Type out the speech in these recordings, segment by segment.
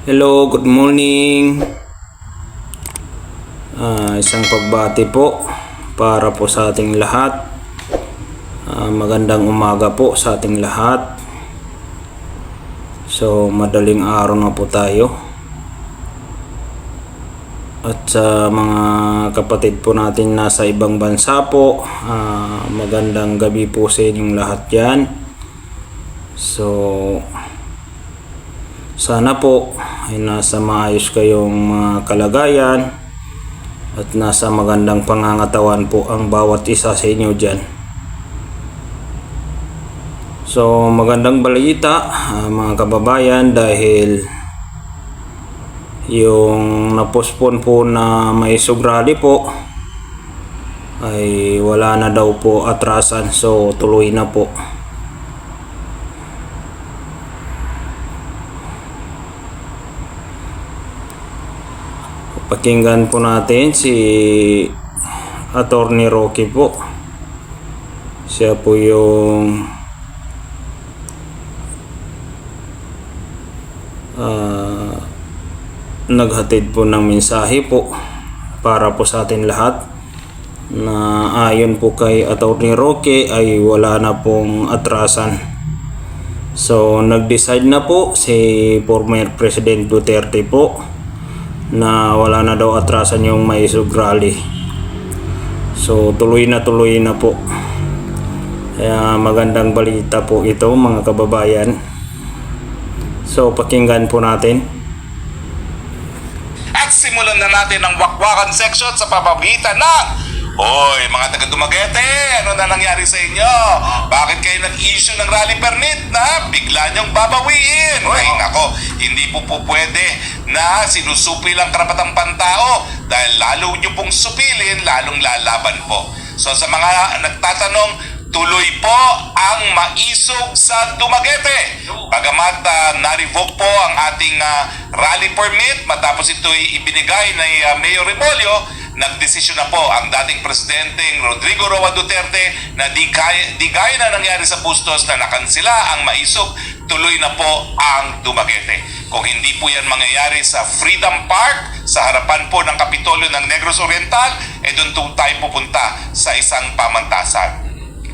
Hello, good morning. Isang pagbati po para po sa ating lahat. Magandang umaga po sa ating lahat. So, madaling araw na po tayo. At sa mga kapatid po natin nasa ibang bansa po, magandang gabi po sa inyong lahat yan. So, sana po ay nasa maayos kayong mga kalagayan at nasa magandang pangangatawan po ang bawat isa sa inyo dyan. So magandang balita mga kababayan, dahil yung napospon po na may sugrali po ay wala na daw po atrasan, so tuloy na po. Pakinggan po natin si Attorney Rocky po. Siya po yung naghatid po ng mensahe po para po sa atin lahat, na ayon po kay Attorney Rocky ay wala na pong atrasan. So nag-decide na po si former President Duterte po na wala na daw atrasan yung Maisog Rally. So tuloy na po. Kaya magandang balita po ito mga kababayan. So pakinggan po natin. At simulan na natin ang wakwakan section sa pamamagitan ng Hoy, mga taga Dumaguete, ano na nangyari sa inyo? Bakit kayo nag-issue ng rally permit na bigla niyong babawiin? Ay nako, hindi po pwede na sinusupi lang karapatang pantao, dahil lalo niyo pong supilin, lalong lalaban po. So sa mga nagtatanong, tuloy po ang maisog sa Dumaguete. Bagamat na-revoke po ang ating rally permit matapos ito'y ibinigay ni Mayor Rebollo, nagdesisyon na po ang dating presidenteng Rodrigo Roa Duterte na di gaya na nangyari sa Bustos na nakansila ang maisog, tuloy na po ang Dumaguete. Kung hindi po yan mangyayari sa Freedom Park, sa harapan po ng Kapitolyo ng Negros Oriental, doon tayo pupunta sa isang pamantasan.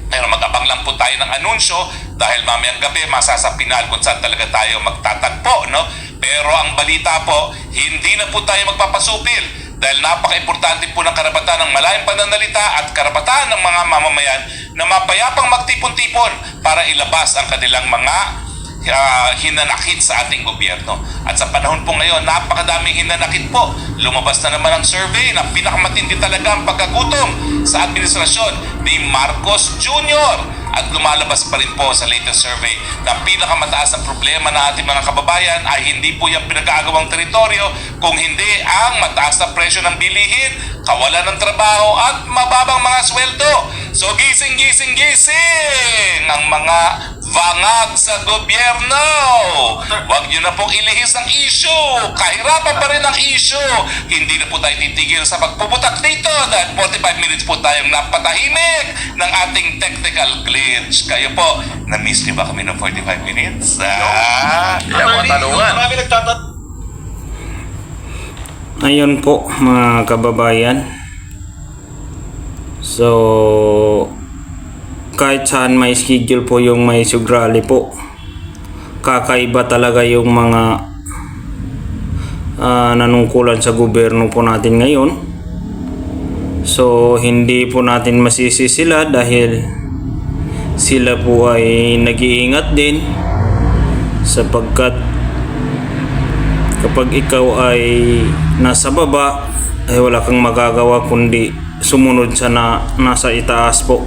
Pero mag-abang lang po tayo ng anunsyo, dahil mamayang gabi masasapinal kung saan talaga tayo magtatagpo, no? Pero ang balita po, hindi na po tayo magpapasupil, dahil napaka-importante po ng karapatan ng malayang pananalita at karapatan ng mga mamamayan na mapayapang magtipon-tipon para ilabas ang kanilang mga hinanakit sa ating gobyerno. At sa panahon po ngayon, napakadaming hinanakit po. Lumabas na naman ang survey na pinakamatindi talaga ang pagkagutom sa administrasyon ni Marcos Jr. At lumalabas pa rin po sa latest survey na pinakamataas ang problema ng ating mga kababayan ay hindi po yung pinag-aagawang teritoryo, kung hindi ang mataas na presyo ng bilihin, kawalan ng trabaho at mababang mga sweldo. So gising ang mga vangag sa gobyerno. Huwag nyo na pong ilihis ang issue. Kahirapan pa rin ang issue. Hindi na po tayo titigil sa pagpuputak dito, dahil 45 minutes po tayong napatahimik ng ating technical glitch. Kayo po, na-miss nyo ba kami ng 45 minutes? Mga tanungan. Ayun po mga kababayan. So kahit saan may schedule po yung Maisog Rally po, kakaiba talaga yung mga nanungkulan sa gobyerno po natin ngayon. So hindi po natin masisi sila, dahil sila po ay nag-iingat din, sapagkat kapag ikaw ay nasa baba ay wala kang magagawa kundi sumunod sa nasa itaas po.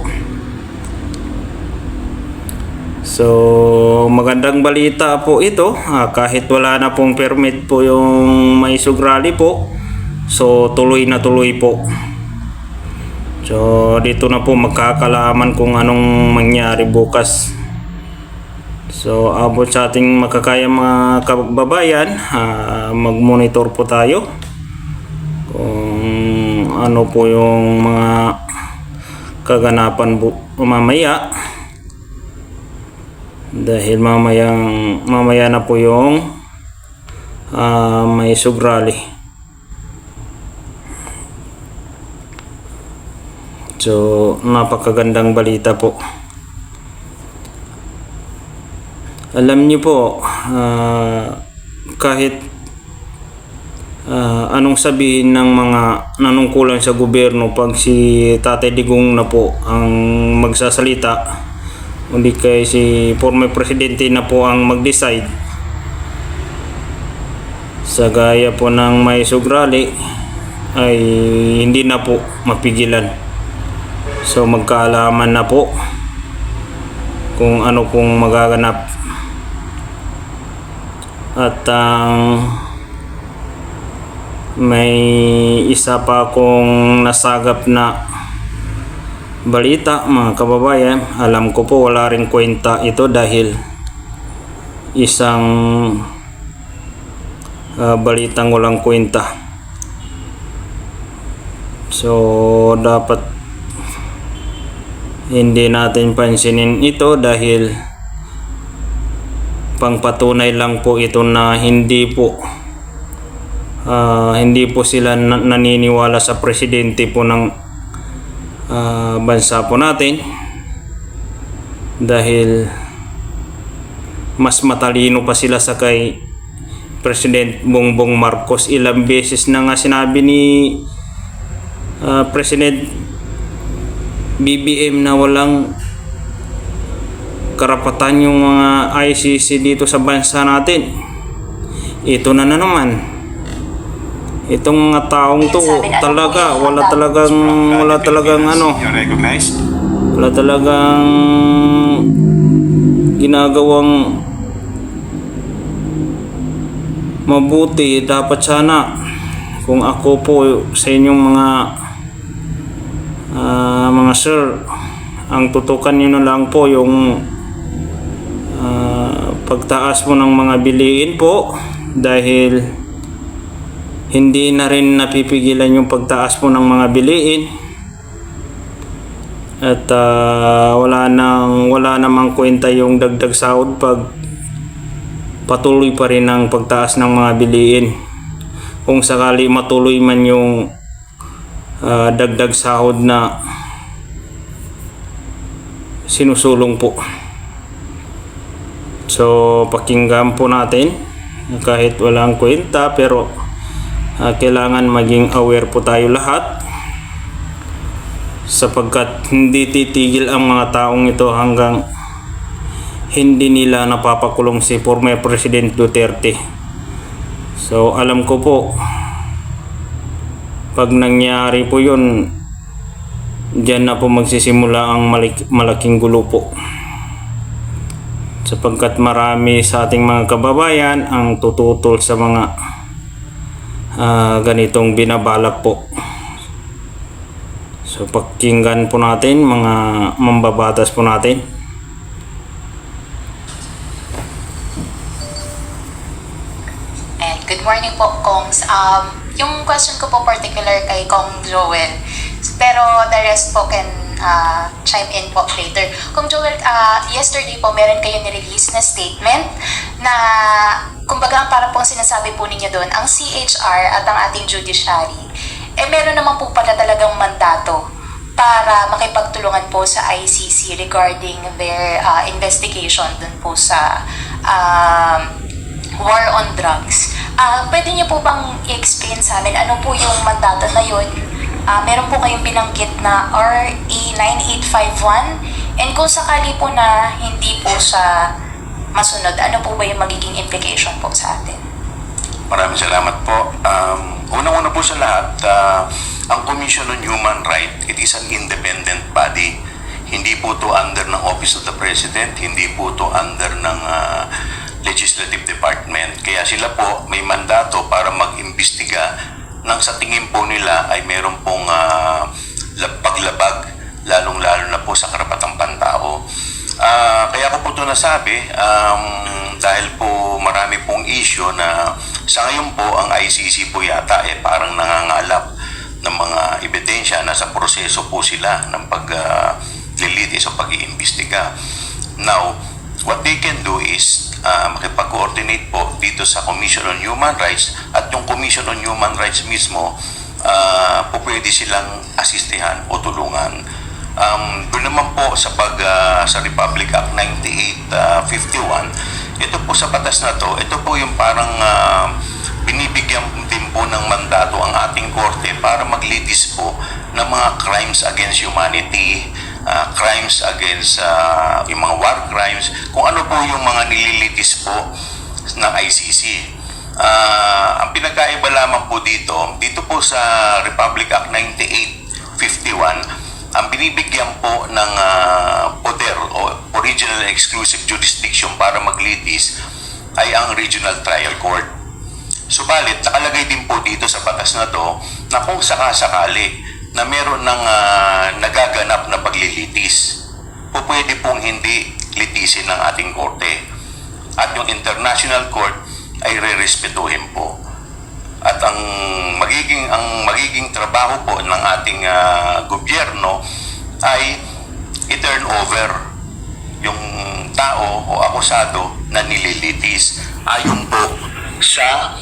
So magandang balita po ito, kahit wala na pong permit po yung Maisog Rally po, so tuloy na tuloy po. So dito na po magkakalaman kung anong mangyari bukas. So abot sa ating makakaya mga kababayan, mag-monitor po tayo kung ano po yung mga kaganapan mamaya. Dahil mamaya na po yung may sugrali. So, napakagandang balita po. Alam niyo po, kahit anong sabihin ng mga nanungkulan sa gobyerno, pag si Tatay Digong na po ang magsasalita, hindi kay si former presidente na po ang mag-decide, sa gaya po ng may sugrali, ay hindi na po mapigilan. So magkaalaman na po kung ano pong magaganap. At may isa pa akong nasagap na balita, mga kababayan. Alam ko po wala ring kwenta ito dahil isang balitang walang kwenta. So dapat hindi natin pansinin ito dahil pangpatunay lang po ito na hindi po sila naniniwala sa presidente po ng bansa po natin, dahil mas matalino pa sila sa kay President Bongbong Marcos. Ilang beses na nga sinabi ni President BBM na walang karapatan yung mga ICC dito sa bansa natin. Ito na naman. Itong mga taong to talaga wala talagang ginagawang mabuti. Dapat sana kung ako po sa inyong mga sir, ang tutukan niyo na lang po yung pagtaas po ng mga bilihin po, dahil hindi na rin napipigilan yung pagtaas po ng mga bilihin. At wala namang kwenta yung dagdag sahod pag patuloy pa rin ang pagtaas ng mga bilihin. Kung sakali matuloy man yung dagdag sahod na sinusulong po. So pakinggan po natin kahit walang kwenta, pero kailangan maging aware po tayo lahat, sapagkat hindi titigil ang mga taong ito hanggang hindi nila napapakulong si former President Duterte. So alam ko po, pag nangyari po yun, diyan na po magsisimula ang malaking gulo po, sapagkat marami sa ating mga kababayan ang tututol sa mga ganitong binabalak po. So pakinggan po natin, mga mambabatas po natin. And good morning po, Kongs. Yung question ko po particular kay Kong Joel, pero the rest po can chime in po later. Kung Joel, yesterday po meron kayo nirelease na statement na kumbaga para pong sinasabi po ninyo doon, ang CHR at ang ating judiciary, meron naman po pala talagang mandato para makipagtulungan po sa ICC regarding their investigation dun po sa war on drugs. Pwede niyo po bang i-explain sa amin ano po yung mandato na yun? Meron po kayong binanggit na RA 9851, and kung sakali po na hindi po sa masunod, ano po ba yung magiging implication po sa atin? Maraming salamat po. Unang-una po sa lahat, ang Commission on Human Rights, it is an independent body. Hindi po to under ng Office of the President, hindi po to under ng Legislative Department. Kaya sila po may mandato para mag-imbestiga nang sa tingin po nila ay meron pong paglabag, lalong-lalo na po sa karapatang pantao. Kaya ko po ito nasabi dahil po marami pong issue na sa ngayon po ang ICC po yata parang nangangalap ng mga ebidensya, nasa proseso po sila ng paglilitis o pag-iimbestiga. Now, what they can do is makipag nagko-coordinate po dito sa Commission on Human Rights, at yung Commission on Human Rights mismo po pwede silang asistihan o tulungan. Doon naman po sa sa Republic Act 9851, ito po sa batas na to, ito po yung parang binibigyan din po ng mandato ang ating korte para maglitis po ng mga crimes against humanity, crimes against yung mga war crimes, kung ano po yung mga nililitis po ng ICC. Ang pinagkaiba lamang po dito po sa Republic Act 9851, ang binibigyan po ng poder o original and exclusive jurisdiction para maglitis ay ang Regional Trial Court. Subalit, nakalagay din po dito sa batas na to na kung sakasakali na meron ng nagaganap na paglilitis, po pwede pong hindi litisin ng ating korte. At yung International Court ay re-respetuhin po. At ang magiging trabaho po ng ating gobyerno ay i-turn over yung tao o akusado na nililitis ayon po sa...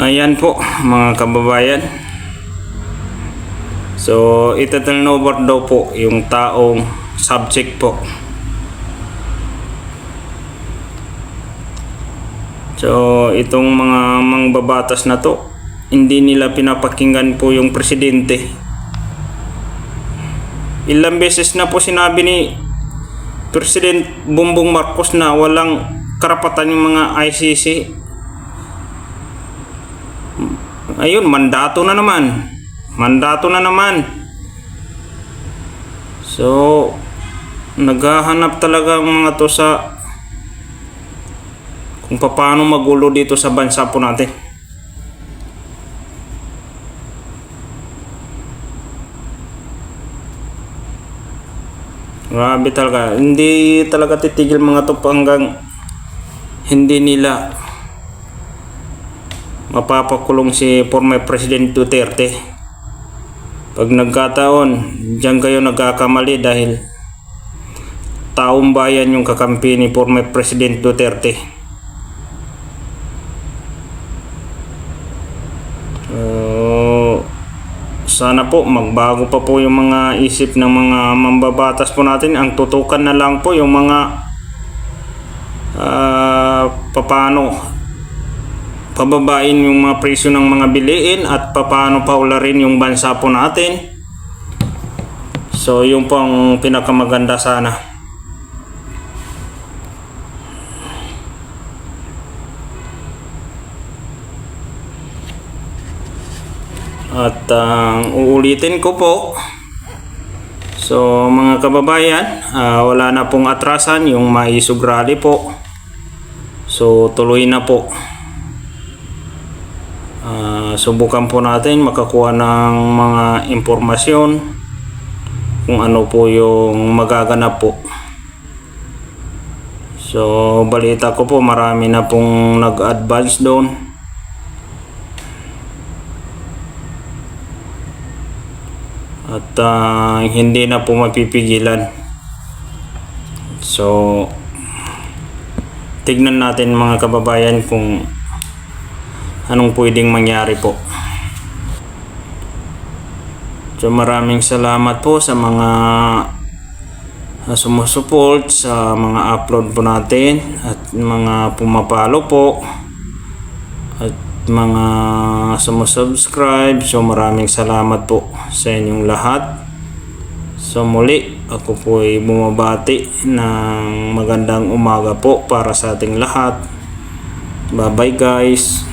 Ayan po mga kababayan. So ita-turn over daw po yung taong subject po. So itong mga mangbabatas na to, hindi nila pinapakinggan po yung presidente. Ilang beses na po sinabi ni President Bongbong Marcos na walang karapatan yung mga ICC. Ayun, mandato na naman. So naghahanap talaga ang mga to sa kung paano magulo dito sa bansa po natin. Grabe talaga. Hindi talaga titigil mga to hanggang hindi nila mapapakulong si former President Duterte. Pag nagkataon, diyan kayo nagkakamali dahil taong bayan yung kakampi ni former President Duterte. Sana po magbago pa po yung mga isip ng mga mambabatas po natin. Ang tutukan na lang po yung mga paano pababain yung mga presyo ng mga biliin at paano paularin yung bansa po natin. So yun po ang pinakamaganda sana. At uulitin ko po, so mga kababayan, wala na pong atrasan yung maisog rally po. So tuloy na po. Subukan po natin makakuha ng mga impormasyon kung ano po yung magaganap po. So balita ko po marami na pong nag-advance doon. At hindi na po mapipigilan. So tignan natin mga kababayan kung anong pwedeng mangyari po. So maraming salamat po sa mga sumusuport sa mga upload po natin at mga pumapalo po at mga sumusubscribe. So maraming salamat po sa inyong lahat. So muli ako po ay bumabati ng magandang umaga po para sa ating lahat. Bye bye guys.